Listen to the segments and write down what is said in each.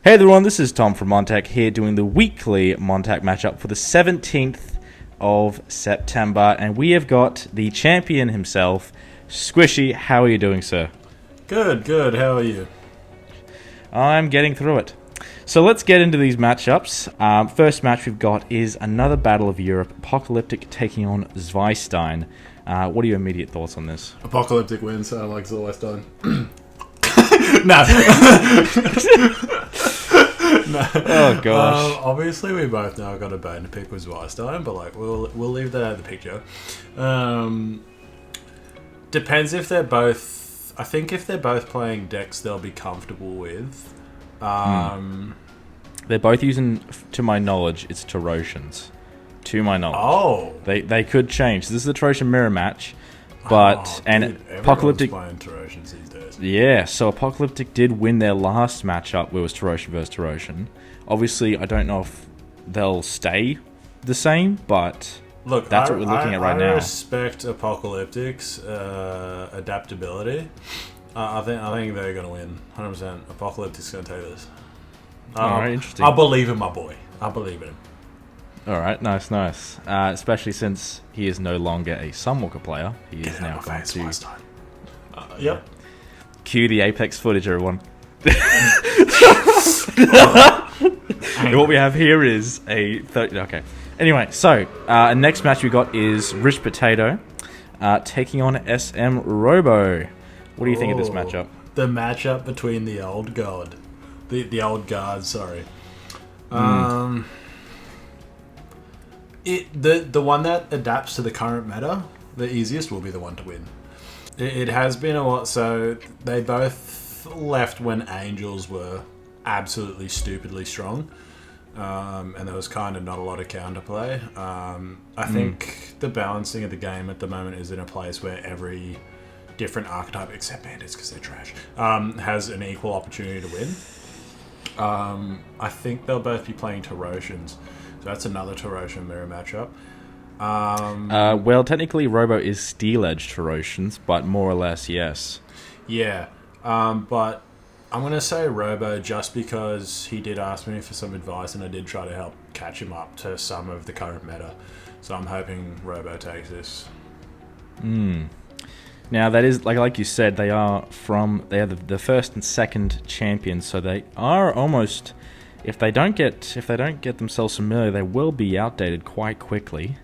Hey everyone, this is Tom from MonTac here doing the weekly MonTac Matchup for the 17th of September, and we have got the champion himself, Squishy. How are you doing, sir? Good. How are you? I'm getting through it. So let's get into these matchups. First match we've got is another Battle of Europe, Apocalyptic taking on Zveistein. What are your immediate thoughts on this? Apocalyptic wins. I like Zveistein. No. No. Oh gosh. Obviously, we both know I've got a bone to pick with Zveistein, but we'll leave that out of the picture. Depends if they're both. I think if they're both playing decks, they'll be comfortable with. They're both using, to my knowledge, it's Torosians. To my knowledge. Oh. They could change. This is the Torosian mirror match, but Apocalyptic playing Torosians these days. Yeah, so Apocalyptic did win their last matchup, where it was Torosian versus Torosian. Obviously, I don't know if they'll stay the same, but look, that's what we're looking at right now. I respect Apocalyptic's adaptability. I think they're going to win. 100%. Apocalyptic's going to take this. Alright, interesting. I believe in my boy. I believe in him. Alright, nice. Especially since he is no longer a Sunwalker player. He is now going to... Yep. Cue the Apex footage, everyone. What we have here is a... Okay. Anyway, so, next match we got is Rich Potato taking on SM Robo. What do you think of this matchup? The matchup between the old god. The old guard, sorry. The one that adapts to the current meta, the easiest will be the one to win. It has been a while, so they both left when Angels were absolutely stupidly strong, and there was kind of not a lot of counterplay. I think the balancing of the game at the moment is in a place where every different archetype, except Bandits because they're trash, has an equal opportunity to win. I think they'll both be playing Torosians, so that's another Torosian mirror matchup. Well, technically Robo is Steel-Edge Torosians, but more or less, yes. Yeah, but I'm going to say Robo just because he did ask me for some advice and I did try to help catch him up to some of the current meta. So I'm hoping Robo takes this. Now that is like you said, they are the first and second champions, so they are almost, if they don't get themselves familiar, they will be outdated quite quickly.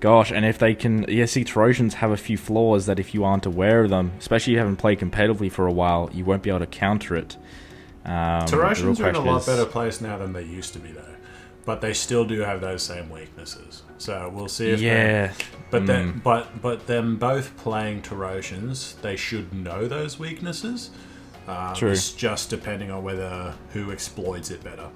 Gosh, and if they can, see, Torosians have a few flaws that if you aren't aware of them, especially if you haven't played competitively for a while, you won't be able to counter it. Torosians are in a lot better place now than they used to be, though. But they still do have those same weaknesses. So we'll see if but them both playing Torosians, they should know those weaknesses. True. It's just depending on who exploits it better.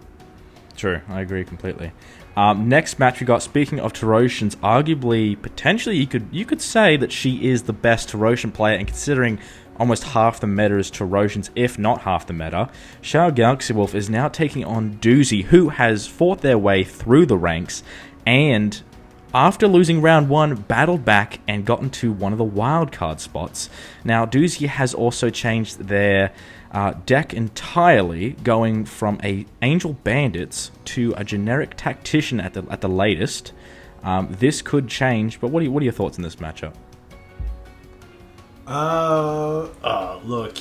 True, I agree completely. Next match we got, speaking of Torosians, arguably, potentially, you could say that she is the best Torosian player, and considering almost half the meta is Torosians, if not half the meta, Shadow Galaxy Wolf is now taking on Doozy, who has fought their way through the ranks, and after losing round 1, battled back and gotten to one of the wildcard spots. Now, Doozy has also changed their deck entirely, going from a Angel Bandits to a generic Tactician at the latest. This could change, but what are your thoughts on this matchup? Look,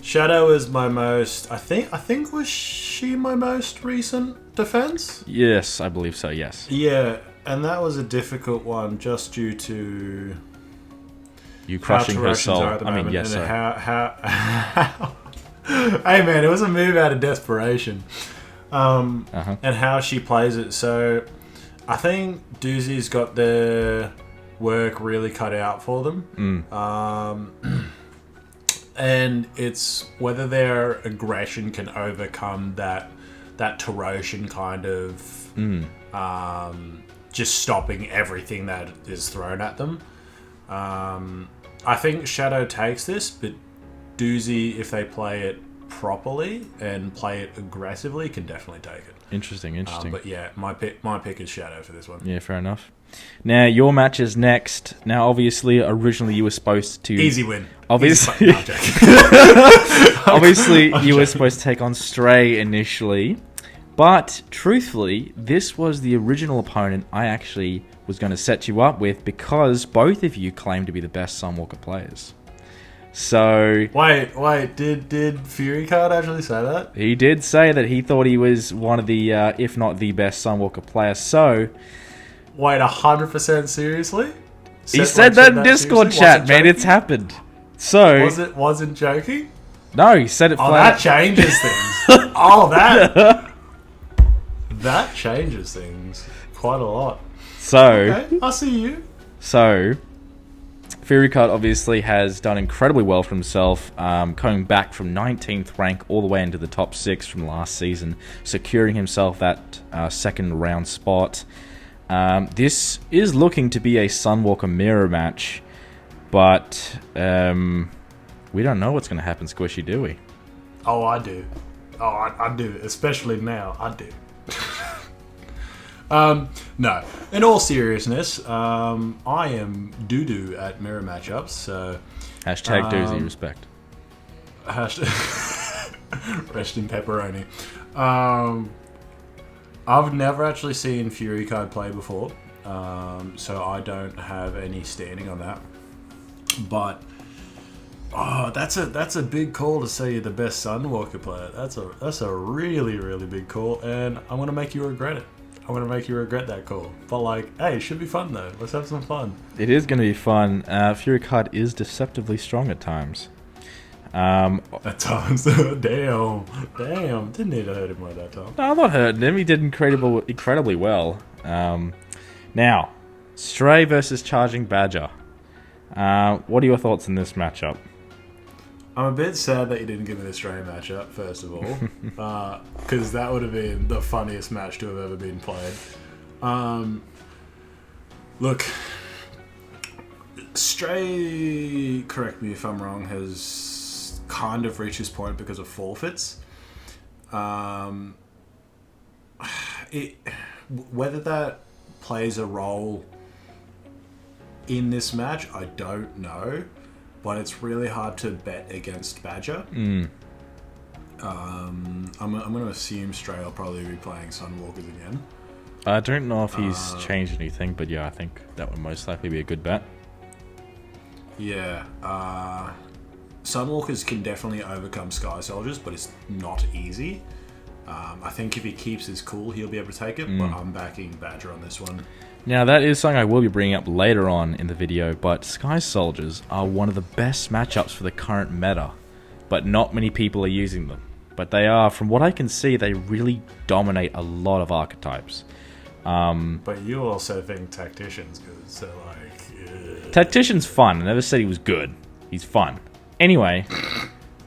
Shadow is my most. I think was she my most recent defense? Yes, I believe so. Yes. Yeah, and that was a difficult one just due to you crushing her soul. I mean, yes, sir. How hey, man, it was a move out of desperation. And how she plays it. So, I think Doozy's got their work really cut out for them. And it's whether their aggression can overcome that Torosian kind of just stopping everything that is thrown at them. I think Shadow takes this, but Doozy, if they play it properly and play it aggressively, can definitely take it. Interesting. But yeah, my pick is Shadow for this one. Yeah, fair enough. Now, your match is next. Now, obviously, originally you were supposed to... Easy win. Obviously, No, I'm joking. obviously you were supposed to take on Stray initially. But, truthfully, this was the original opponent I actually was going to set you up with because both of you claim to be the best Sunwalker players. So... Wait, did Fury Card actually say that? He did say that he thought he was one of the, if not the best Sunwalker player. So... Wait, 100% seriously? He said that in Discord chat, man. It's happened. So... Wasn't joking? No, he said it flat. Oh, that changes things. Oh, that changes things quite a lot. So... Okay, I see you. So... Fury Card obviously has done incredibly well for himself, coming back from 19th rank all the way into the top 6 from last season, securing himself that second round spot. This is looking to be a Sunwalker mirror match, but we don't know what's going to happen, Squishy, do we? Oh, I do. Oh, I do. Especially now, I do. No. In all seriousness, I am doo-doo at mirror matchups, so... Hashtag Doozy, respect. Rest in pepperoni. I've never actually seen Fury Card play before, so I don't have any standing on that. But... Oh, that's a big call to say you're the best Sunwalker player. That's a really, really big call, and I'm going to make you regret it. I'm going to make you regret that call. But, like, hey, it should be fun, though. Let's have some fun. It is going to be fun. Fury Card is deceptively strong at times. At times. Damn. Didn't need to hurt him like that time. No, I'm not hurting him. He did incredibly well. Now, Stray versus Charging Badger. What are your thoughts on this matchup? I'm a bit sad that you didn't give me the Stray matchup, first of all. Because that would have been the funniest match to have ever been played. Look, Stray, correct me if I'm wrong, has kind of reached his point because of forfeits. Whether that plays a role in this match, I don't know. But it's really hard to bet against Badger. I'm going to assume Stray will probably be playing Sunwalkers again. I don't know if he's changed anything, but yeah, I think that would most likely be a good bet. Yeah. Sunwalkers can definitely overcome Sky Soldiers, but it's not easy. I think if he keeps his cool, he'll be able to take it, but I'm backing Badger on this one. Now, that is something I will be bringing up later on in the video, but Sky Soldiers are one of the best matchups for the current meta, but not many people are using them. But they are, from what I can see, they really dominate a lot of archetypes. But you also think Tactician's good, so like... Tactician's fun. I never said he was good. He's fun. Anyway,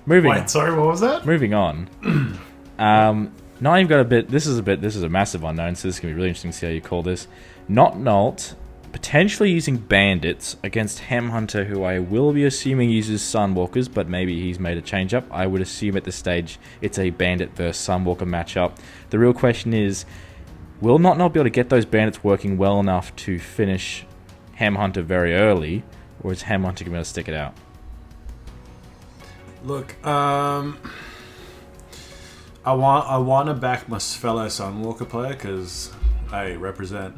moving on. Wait, sorry, what was that? Moving on. Now you've got a bit... This is a massive unknown, so this is going to be really interesting to see how you call this. Not Nalt, potentially using Bandits against Hem Hunter, who I will be assuming uses Sunwalkers, but maybe he's made a change up. I would assume at this stage it's a Bandit versus Sunwalker matchup. The real question is, will Not be able to get those Bandits working well enough to finish Hem Hunter very early, or is Hem Hunter going to be able to stick it out? Look, I want to back my fellow Sunwalker player because, hey, represent.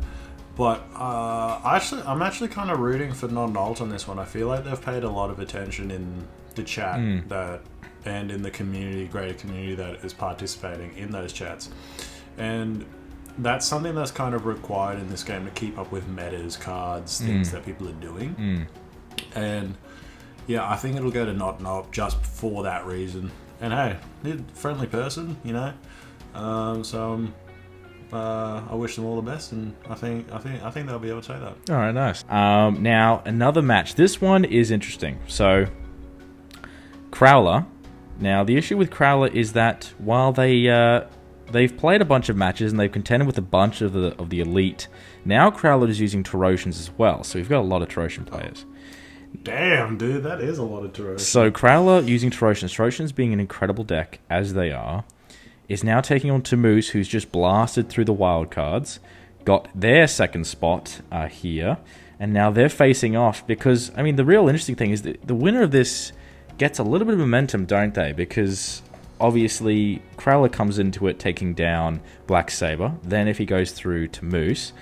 But I'm actually kind of rooting for Non-Alt on this one. I feel like they've paid a lot of attention in the chat and in the community, greater community that is participating in those chats. And that's something that's kind of required in this game to keep up with metas, cards, things that people are doing. And yeah, I think it'll go to Not just for that reason. And hey, friendly person, you know. I wish them all the best, and I think they'll be able to say that. All right, nice. Now another match. This one is interesting. So, Crowler. Now the issue with Crowler is that while they've played a bunch of matches and they've contended with a bunch of the elite, now Crowler is using Tarosians as well. So we've got a lot of Tarosian players. Damn, dude, that is a lot of Tarosians. So Crowler using Tarosians. Tarosians being an incredible deck as they are, is now taking on Tamoose, who's just blasted through the wild cards, got their second spot here, and now they're facing off because, I mean, the real interesting thing is that the winner of this gets a little bit of momentum, don't they? Because obviously Crowler comes into it taking down Black Saber. Then if he goes through to Moose,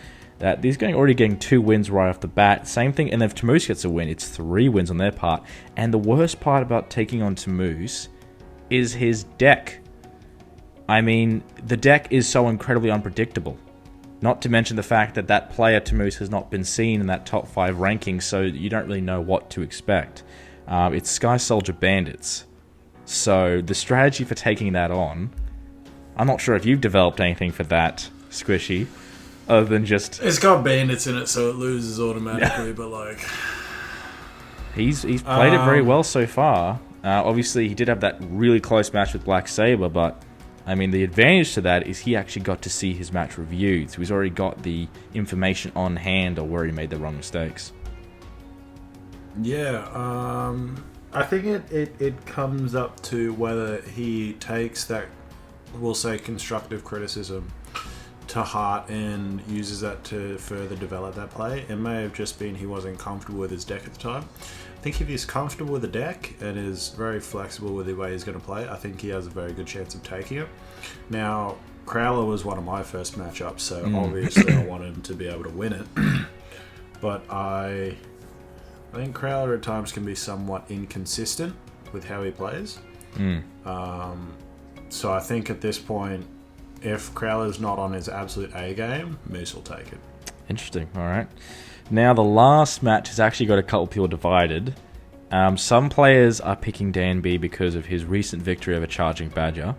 he's already getting 2 wins right off the bat. Same thing, and then if Tamoose gets a win, it's 3 wins on their part. And the worst part about taking on Tamoose is his deck. I mean, the deck is so incredibly unpredictable. Not to mention the fact that that player, Tamoose, has not been seen in that top 5 ranking, so you don't really know what to expect. It's Sky Soldier Bandits. So the strategy for taking that on, I'm not sure if you've developed anything for that, Squishy, other than just... It's got Bandits in it, so it loses automatically, but like... He's played it very well so far. Obviously, he did have that really close match with Black Saber, but I mean, the advantage to that is he actually got to see his match reviewed, so he's already got the information on hand of where he made the wrong mistakes. Yeah, I think it comes up to whether he takes that, we'll say, constructive criticism to heart and uses that to further develop that play. It may have just been he wasn't comfortable with his deck at the time. I think if he's comfortable with the deck and is very flexible with the way he's going to play, I think he has a very good chance of taking it. Now, Crowler was one of my first matchups, so obviously I wanted him to be able to win it. But I think Crowler at times can be somewhat inconsistent with how he plays. So I think at this point, if Crowler's not on his absolute A game, Moose will take it. Interesting. All right. Now, the last match has actually got a couple people divided. Some players are picking Dan B because of his recent victory over Charging Badger.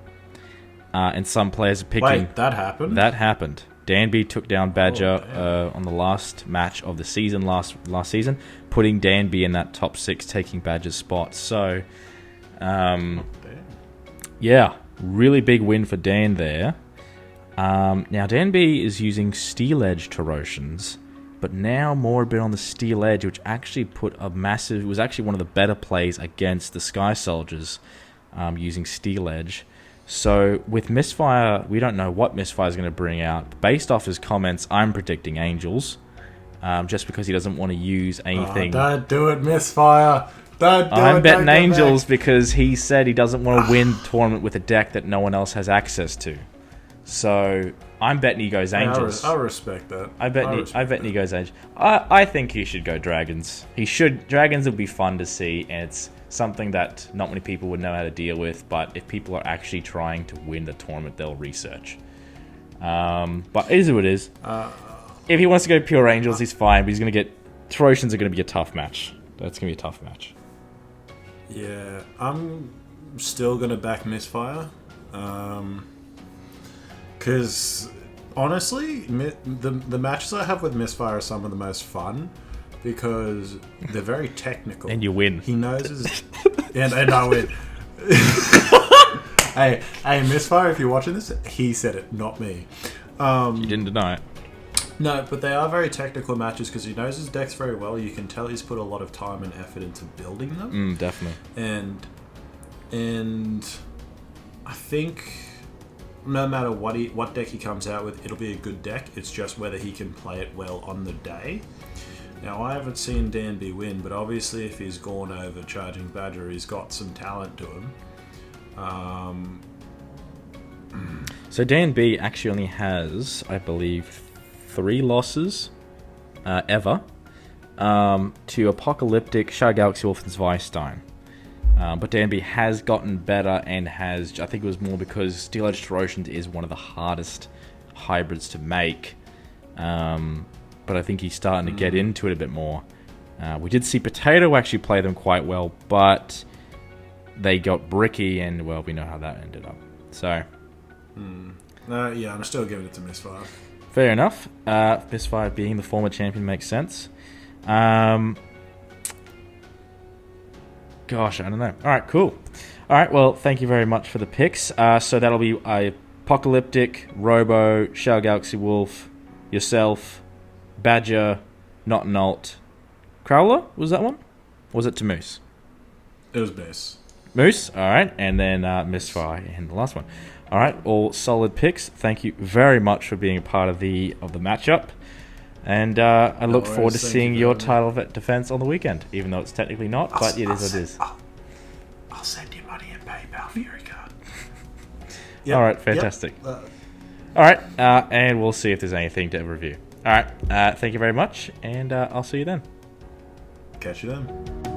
And some players are picking... Wait, that happened? That happened. Dan B took down Badger on the last match of the season, last season, putting Dan B in that top 6, taking Badger's spot. So, yeah, really big win for Dan there. Now, Dan B is using Steel Edge Torotians, but now more a bit on the Steel Edge, which actually was actually one of the better plays against the Sky Soldiers using Steel Edge. So with Misfire, we don't know what Misfire is going to bring out. Based off his comments, I'm predicting Angels, just because he doesn't want to use anything. Don't do it, Misfire. I'm betting Angels because he said he doesn't want to win the tournament with a deck that no one else has access to. So I'm betting he goes Angels. I respect that. I bet he goes Angels. I think he should go Dragons. He should. Dragons would be fun to see, and it's something that not many people would know how to deal with. But if people are actually trying to win the tournament, they'll research. But it is what it is. If he wants to go pure Angels, he's fine. But he's going to get Torotians are going to be a tough match. That's going to be a tough match. Yeah, I'm still going to back Misfire. Because, honestly, the matches I have with Misfire are some of the most fun because they're very technical. And you win. He knows his... and I win. Hey, Misfire, if you're watching this, he said it, not me. You didn't deny it. No, but they are very technical matches because he knows his decks very well. You can tell he's put a lot of time and effort into building them. Definitely. And I think... no matter what deck he comes out with, it'll be a good deck. It's just whether he can play it well on the day. Now, I haven't seen Dan B win, but obviously if he's gone over Charging Badger, he's got some talent to him. So Dan B actually only has, I believe, 3 losses ever to Apocalyptic, Shadow Galaxy Wolf, and Zveistein. But Dan B has gotten better and has, I think it was more because Steel Edge Torotians is one of the hardest hybrids to make. But I think he's starting to get into it a bit more. We did see Potato actually play them quite well, but they got bricky and, well, we know how that ended up. So... yeah, I'm still giving it to Misfire. Fair enough. Misfire being the former champion makes sense. Gosh, I don't know. All right, cool. All right, well, thank you very much for the picks. So that'll be Apocalyptic, Robo, Shell Galaxy Wolf, yourself, Badger, Not an Alt, Crowler, was that one? Or was it to Moose? It was Moose. Moose, all right, and then Misfire in the last one. All right, all solid picks. Thank you very much for being a part of the matchup. And I look forward to seeing your title of defense on the weekend, even though it's technically not, but it is what it is. I'll send you money in PayPal for your card. All right, fantastic. All right, and we'll see if there's anything to review. All right, thank you very much, and I'll see you then. Catch you then.